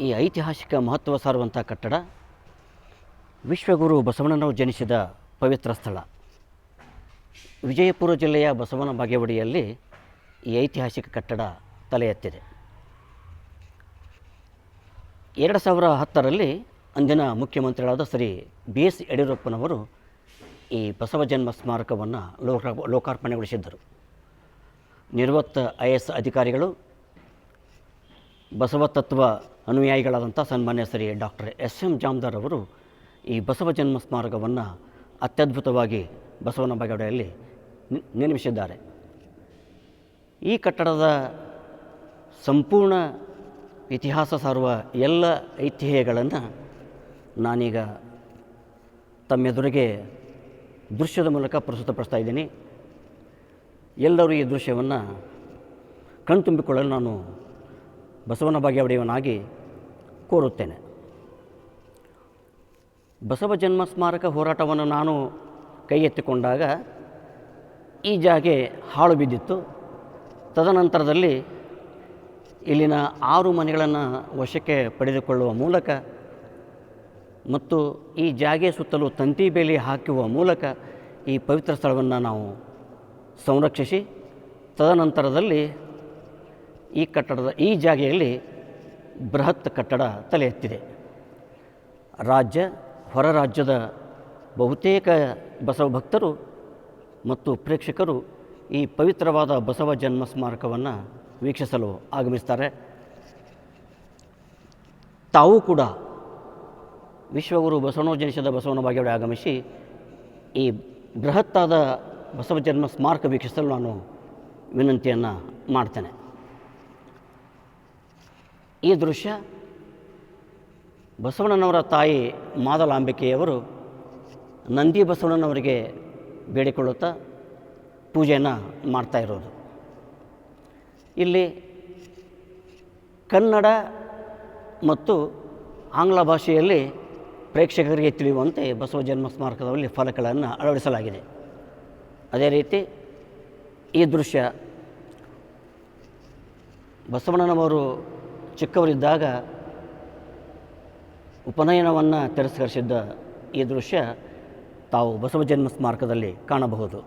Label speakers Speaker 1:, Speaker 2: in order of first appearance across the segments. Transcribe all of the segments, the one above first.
Speaker 1: ಈ ಐತಿಹಾಸಿಕ ಮಹತ್ವ ಸಾರುವಂಥ ಕಟ್ಟಡ ವಿಶ್ವಗುರು ಬಸವಣ್ಣನವರು ಜನಿಸಿದ ಪವಿತ್ರ ಸ್ಥಳ. ವಿಜಯಪುರ ಜಿಲ್ಲೆಯ ಬಸವನ ಬಾಗೇವಾಡಿಯಲ್ಲಿ ಈ ಐತಿಹಾಸಿಕ ಕಟ್ಟಡ ತಲೆ ಎತ್ತಿದೆ. 2010ರಲ್ಲಿ ಅಂದಿನ ಮುಖ್ಯಮಂತ್ರಿಗಳಾದ ಶ್ರೀ BS ಯಡಿಯೂರಪ್ಪನವರು ಈ ಬಸವ ಜನ್ಮ ಸ್ಮಾರಕವನ್ನು ಲೋಕಾರ್ಪಣೆಗೊಳಿಸಿದ್ದರು. ನಿವೃತ್ತ IAS ಅಧಿಕಾರಿಗಳು, ಬಸವ ತತ್ವ ಅನುಯಾಯಿಗಳಾದಂಥ ಸನ್ಮಾನ್ಯ ಶ್ರೀ ಡಾಕ್ಟರ್ SM ಜಾಮದಾರ್ ಅವರು ಈ ಬಸವ ಜನ್ಮ ಸ್ಮಾರಕವನ್ನು ಅತ್ಯದ್ಭುತವಾಗಿ ಬಸವನ ಬಾಗೇವಾಡಿಯಲ್ಲಿ ನಿರ್ಮಿಸಿದ್ದಾರೆ. ಈ ಕಟ್ಟಡದ ಸಂಪೂರ್ಣ ಇತಿಹಾಸ ಸಾರುವ ಎಲ್ಲ ಐತಿಹ್ಯಗಳನ್ನು ನಾನೀಗ ತಮ್ಮೆದುರಿಗೆ ದೃಶ್ಯದ ಮೂಲಕ ಪ್ರಸ್ತುತಪಡಿಸ್ತಾ ಇದ್ದೀನಿ. ಎಲ್ಲರೂ ಈ ದೃಶ್ಯವನ್ನು ಕಣ್ತುಂಬಿಕೊಳ್ಳಲು ನಾನು ಬಸವನ ಬಾಗೇವಾಡಿಯವನಾಗಿ ಕೋರುತ್ತೇನೆ. ಬಸವ ಜನ್ಮ ಸ್ಮಾರಕ ಹೋರಾಟವನ್ನು ನಾನು ಕೈ ಎತ್ತಿಕೊಂಡಾಗ ಈ ಜಾಗೆ ಹಾಳು ಬಿದ್ದಿತ್ತು. ತದನಂತರದಲ್ಲಿ ಇಲ್ಲಿನ 6 ಮನೆಗಳನ್ನು ವಶಕ್ಕೆ ಪಡೆದುಕೊಳ್ಳುವ ಮೂಲಕ ಮತ್ತು ಈ ಜಾಗೆ ಸುತ್ತಲೂ ತಂತಿ ಬೇಲಿ ಹಾಕುವ ಮೂಲಕ ಈ ಪವಿತ್ರ ಸ್ಥಳವನ್ನು ನಾವು ಸಂರಕ್ಷಿಸಿ, ತದನಂತರದಲ್ಲಿ ಈ ಜಾಗೆಯಲ್ಲಿ ಬೃಹತ್ ಕಟ್ಟಡ ತಲೆ ಎತ್ತಿದೆ. ರಾಜ್ಯ ಹೊರ ರಾಜ್ಯದ ಬಹುತೇಕ ಬಸವ ಭಕ್ತರು ಮತ್ತು ಪ್ರೇಕ್ಷಕರು ಈ ಪವಿತ್ರವಾದ ಬಸವ ಜನ್ಮ ಸ್ಮಾರಕವನ್ನು ವೀಕ್ಷಿಸಲು ಆಗಮಿಸ್ತಾರೆ. ತಾವು ಕೂಡ ವಿಶ್ವಗುರು ಬಸವಣ್ಣನವರು ಜನಿಸಿದ ಬಸವನ ಬಾಗೇವಾಡಿ ಆಗಮಿಸಿ ಈ ಬೃಹತ್ತಾದ ಬಸವ ಜನ್ಮ ಸ್ಮಾರಕ ವೀಕ್ಷಿಸಲು ನಾನು ವಿನಂತಿಯನ್ನು ಮಾಡ್ತೇನೆ. ಈ ದೃಶ್ಯ ಬಸವಣ್ಣನವರ ತಾಯಿ ಮಾದಲಾಂಬಿಕೆಯವರು ನಂದಿ ಬಸವಣ್ಣನವರಿಗೆ ಬೇಡಿಕೊಳ್ಳುತ್ತಾ ಪೂಜೆಯನ್ನು ಮಾಡ್ತಾ ಇರೋದು. ಇಲ್ಲಿ ಕನ್ನಡ ಮತ್ತು ಆಂಗ್ಲ ಭಾಷೆಯಲ್ಲಿ ಪ್ರೇಕ್ಷಕರಿಗೆ ತಿಳಿಯುವಂತೆ ಬಸವ ಜನ್ಮ ಸ್ಮಾರಕದಲ್ಲಿ ಫಲಕಗಳನ್ನು ಅಳವಡಿಸಲಾಗಿದೆ. ಅದೇ ರೀತಿ ಈ ದೃಶ್ಯ ಬಸವಣ್ಣನವರು ಚಿಕ್ಕವರಿದ್ದಾಗ ಉಪನಯನವನ್ನು ತಿರಸ್ಕರಿಸಿದ್ದ ಈ ದೃಶ್ಯ ತಾವು ಬಸವ ಜನ್ಮ ಸ್ಮಾರಕದಲ್ಲಿ ಕಾಣಬಹುದು.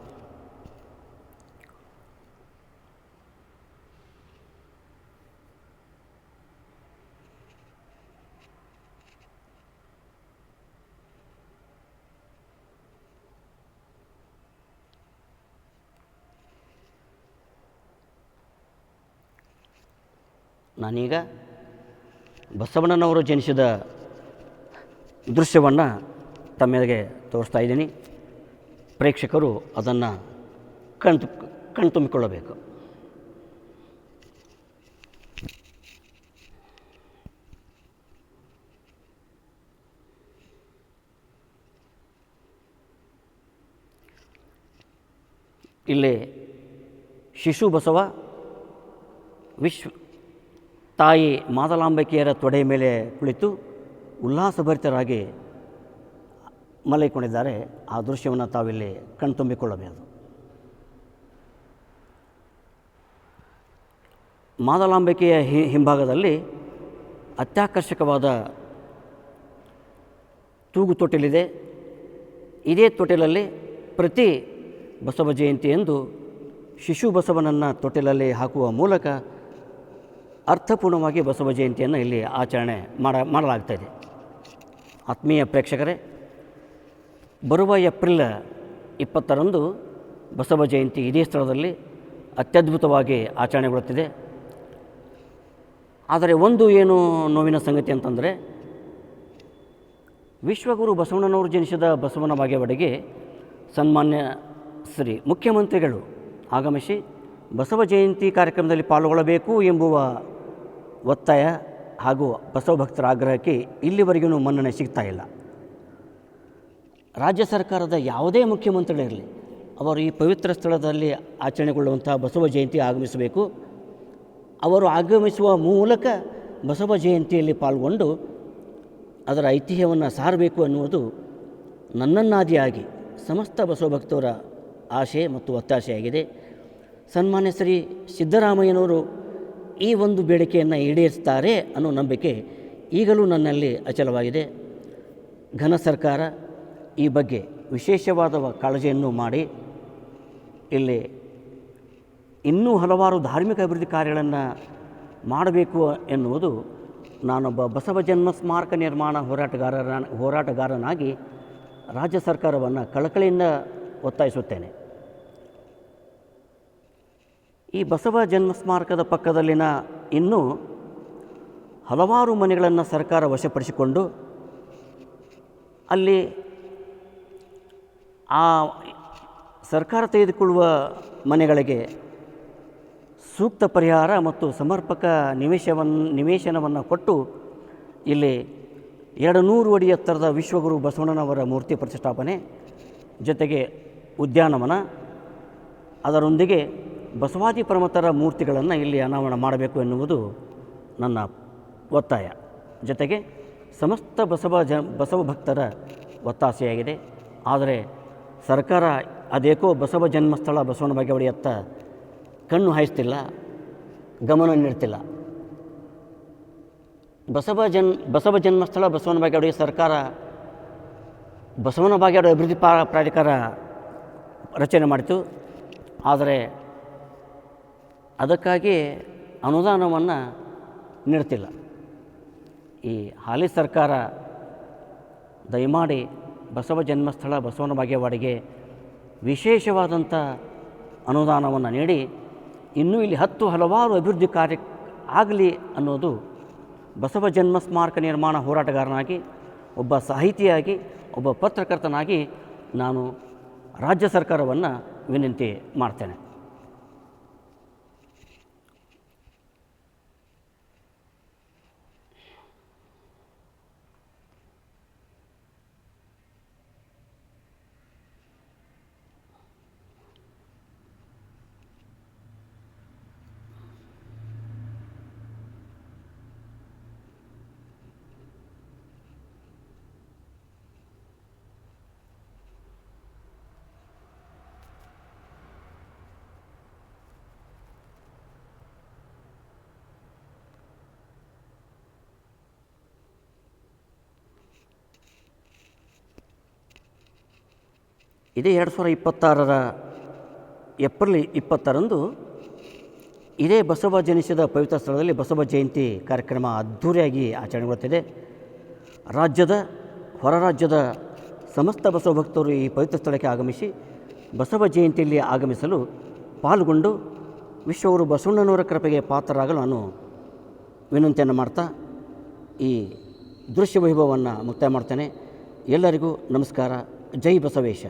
Speaker 1: ನಾನೀಗ ಬಸವಣ್ಣನವರು ಜನಿಸಿದ ದೃಶ್ಯವನ್ನು ತಮಗೆ ತೋರಿಸ್ತಾ ಇದ್ದೀನಿ. ಪ್ರೇಕ್ಷಕರು ಅದನ್ನು ಕಣ್ತುಂಬಿಕೊಳ್ಳಬೇಕು. ಇಲ್ಲಿ ಶಿಶು ಬಸವ ತಾಯಿ ಮಾದಲಾಂಬಿಕೆಯರ ತೊಡೆಯ ಮೇಲೆ ಕುಳಿತು ಉಲ್ಲಾಸಭರಿತರಾಗಿ ಮಲಗಿಕೊಂಡಿದ್ದಾರೆ. ಆ ದೃಶ್ಯವನ್ನು ತಾವಿಲ್ಲಿ ಕಣ್ತುಂಬಿಕೊಳ್ಳಬಹುದು. ಮಾದಲಾಂಬಿಕೆಯ ಹಿಂಭಾಗದಲ್ಲಿ ಅತ್ಯಾಕರ್ಷಕವಾದ ತೂಗು ತೊಟ್ಟಿಲಿದೆ. ಇದೇ ತೊಟ್ಟಿಲಲ್ಲಿ ಪ್ರತಿ ಬಸವ ಜಯಂತಿಯಂದು ಶಿಶು ಬಸವನನ್ನು ತೊಟ್ಟಿಲಲ್ಲಿ ಹಾಕುವ ಮೂಲಕ ಅರ್ಥಪೂರ್ಣವಾಗಿ ಬಸವ ಜಯಂತಿಯನ್ನು ಇಲ್ಲಿ ಆಚರಣೆ ಮಾಡಲಾಗ್ತಾಯಿದೆ. ಆತ್ಮೀಯ ಪ್ರೇಕ್ಷಕರೇ, ಬರುವ ಏಪ್ರಿಲ್ 20ರಂದು ಬಸವ ಜಯಂತಿ ಇದೇ ಸ್ಥಳದಲ್ಲಿ ಅತ್ಯದ್ಭುತವಾಗಿ ಆಚರಣೆಗೊಳ್ಳುತ್ತಿದೆ. ಆದರೆ ಒಂದು ಏನು ನೋವಿನ ಸಂಗತಿ ಅಂತಂದರೆ, ವಿಶ್ವಗುರು ಬಸವಣ್ಣನವರು ಜನಿಸಿದ ಬಸವನ ಬಾಗೇವಾಡಿಗೆ ಸನ್ಮಾನ್ಯ ಶ್ರೀ ಮುಖ್ಯಮಂತ್ರಿಗಳು ಆಗಮಿಸಿ ಬಸವ ಜಯಂತಿ ಕಾರ್ಯಕ್ರಮದಲ್ಲಿ ಪಾಲ್ಗೊಳ್ಳಬೇಕು ಎಂಬುವ ಒತ್ತಾಯ ಹಾಗೂ ಬಸವ ಭಕ್ತರ ಆಗ್ರಹಕ್ಕೆ ಇಲ್ಲಿವರೆಗೂ ಮನ್ನಣೆ ಸಿಗ್ತಾ ಇಲ್ಲ. ರಾಜ್ಯ ಸರ್ಕಾರದ ಯಾವುದೇ ಮುಖ್ಯಮಂತ್ರಿಗಳಿರಲಿ, ಅವರು ಈ ಪವಿತ್ರ ಸ್ಥಳದಲ್ಲಿ ಆಚರಣೆಗೊಳ್ಳುವಂಥ ಬಸವ ಜಯಂತಿ ಆಗಮಿಸಬೇಕು. ಅವರು ಆಗಮಿಸುವ ಮೂಲಕ ಬಸವ ಜಯಂತಿಯಲ್ಲಿ ಪಾಲ್ಗೊಂಡು ಅದರ ಐತಿಹ್ಯವನ್ನು ಸಾರಬೇಕು ಅನ್ನುವುದು ನನ್ನನ್ನಾದಿಯಾಗಿ ಸಮಸ್ತ ಬಸವ ಭಕ್ತರ ಆಶೆ ಮತ್ತು ಒತ್ತಾಸೆಯಾಗಿದೆ. ಸನ್ಮಾನ್ಯ ಶ್ರೀ ಸಿದ್ದರಾಮಯ್ಯನವರು ಈ ಒಂದು ಬೇಡಿಕೆಯನ್ನು ಈಡೇರಿಸ್ತಾರೆ ಅನ್ನೋ ನಂಬಿಕೆ ಈಗಲೂ ನನ್ನಲ್ಲಿ ಅಚಲವಾಗಿದೆ. ಘನ ಸರ್ಕಾರ ಈ ಬಗ್ಗೆ ವಿಶೇಷವಾದ ಕಾಳಜಿಯನ್ನು ಮಾಡಿ ಇಲ್ಲಿ ಇನ್ನೂ ಹಲವಾರು ಧಾರ್ಮಿಕ ಅಭಿವೃದ್ಧಿ ಕಾರ್ಯಗಳನ್ನು ಮಾಡಬೇಕು ಎನ್ನುವುದು ನಾನೊಬ್ಬ ಬಸವ ಜನ್ಮ ಸ್ಮಾರಕ ನಿರ್ಮಾಣ ಹೋರಾಟಗಾರನಾಗಿ ರಾಜ್ಯ ಸರ್ಕಾರವನ್ನು ಕಳಕಳಿಯಿಂದ ಒತ್ತಾಯಿಸುತ್ತೇನೆ. ಈ ಬಸವ ಜನ್ಮ ಸ್ಮಾರಕದ ಪಕ್ಕದಲ್ಲಿನ ಇನ್ನೂ ಹಲವಾರು ಮನೆಗಳನ್ನು ಸರ್ಕಾರ ವಶಪಡಿಸಿಕೊಂಡು ಅಲ್ಲಿ ಆ ಸರ್ಕಾರ ತೆಗೆದುಕೊಳ್ಳುವ ಮನೆಗಳಿಗೆ ಸೂಕ್ತ ಪರಿಹಾರ ಮತ್ತು ಸಮರ್ಪಕ ನಿವೇಶನವನ್ನು ಕೊಟ್ಟು ಇಲ್ಲಿ 200 ಅಡಿ ಎತ್ತರದ ವಿಶ್ವಗುರು ಬಸವಣ್ಣನವರ ಮೂರ್ತಿ ಪ್ರತಿಷ್ಠಾಪನೆ ಜೊತೆಗೆ ಉದ್ಯಾನವನ, ಅದರೊಂದಿಗೆ ಬಸವಾದಿ ಪ್ರಮಥರ ಮೂರ್ತಿಗಳನ್ನು ಇಲ್ಲಿ ಅನಾವರಣ ಮಾಡಬೇಕು ಎನ್ನುವುದು ನನ್ನ ಒತ್ತಾಯ. ಜೊತೆಗೆ ಸಮಸ್ತ ಬಸವ ಭಕ್ತರ ಒತ್ತಾಸೆಯಾಗಿದೆ. ಆದರೆ ಸರ್ಕಾರ ಅದೇಕೋ ಬಸವ ಜನ್ಮಸ್ಥಳ ಬಸವನ ಬಾಗೇವಾಡಿಯತ್ತ ಕಣ್ಣು ಹಾಯಿಸ್ತಿಲ್ಲ, ಗಮನ ನೀಡ್ತಿಲ್ಲ. ಬಸವ ಜನ್ಮಸ್ಥಳ ಬಸವನ ಬಾಗೇವಾಡಿಗೆ ಸರ್ಕಾರ ಬಸವನ ಬಾಗೇವಾಡಿ ಅಭಿವೃದ್ಧಿ ಪ್ರಾಧಿಕಾರ ರಚನೆ ಮಾಡಿತು. ಆದರೆ ಅದಕ್ಕಾಗಿ ಅನುದಾನವನ್ನು ನೀಡ್ತಿಲ್ಲ. ಈ ಹಾಲಿ ಸರ್ಕಾರ ದಯಮಾಡಿ ಬಸವ ಜನ್ಮಸ್ಥಳ ಬಸವನ ಬಾಗೇವಾಡಿಗೆ ವಿಶೇಷವಾದಂಥ ಅನುದಾನವನ್ನು ನೀಡಿ ಇನ್ನೂ ಇಲ್ಲಿ ಹಲವಾರು ಅಭಿವೃದ್ಧಿ ಕಾರ್ಯ ಆಗಲಿ ಅನ್ನೋದು ಬಸವ ಜನ್ಮ ಸ್ಮಾರಕ ನಿರ್ಮಾಣ ಹೋರಾಟಗಾರನಾಗಿ, ಒಬ್ಬ ಸಾಹಿತಿಯಾಗಿ, ಒಬ್ಬ ಪತ್ರಕರ್ತನಾಗಿ ನಾನು ರಾಜ್ಯ ಸರ್ಕಾರವನ್ನು ವಿನಂತಿ ಮಾಡ್ತೇನೆ. ಇದೇ 2026 ಏಪ್ರಿಲ್ 20ರಂದು ಇದೇ ಬಸವ ಜನಿಸಿದ ಪವಿತ್ರ ಸ್ಥಳದಲ್ಲಿ ಬಸವ ಜಯಂತಿ ಕಾರ್ಯಕ್ರಮ ಅದ್ಧೂರಿಯಾಗಿ ಆಚರಣೆಗೊಳ್ಳುತ್ತಿದೆ. ರಾಜ್ಯದ ಹೊರ ರಾಜ್ಯದ ಸಮಸ್ತ ಬಸವ ಭಕ್ತರು ಈ ಪವಿತ್ರ ಸ್ಥಳಕ್ಕೆ ಆಗಮಿಸಿ ಬಸವ ಜಯಂತಿಯಲ್ಲಿ ಆಗಮಿಸಲು ಪಾಲ್ಗೊಂಡು ವಿಶ್ವಗುರು ಬಸವಣ್ಣನವರ ಕೃಪೆಗೆ ಪಾತ್ರರಾಗಲು ನಾನು ವಿನಂತಿಯನ್ನು ಮಾಡ್ತಾ ಈ ದೃಶ್ಯ ವೈಭವವನ್ನು ಮುಕ್ತಾಯ ಮಾಡ್ತೇನೆ. ಎಲ್ಲರಿಗೂ ನಮಸ್ಕಾರ. ಜೈ ಬಸವೇಶ.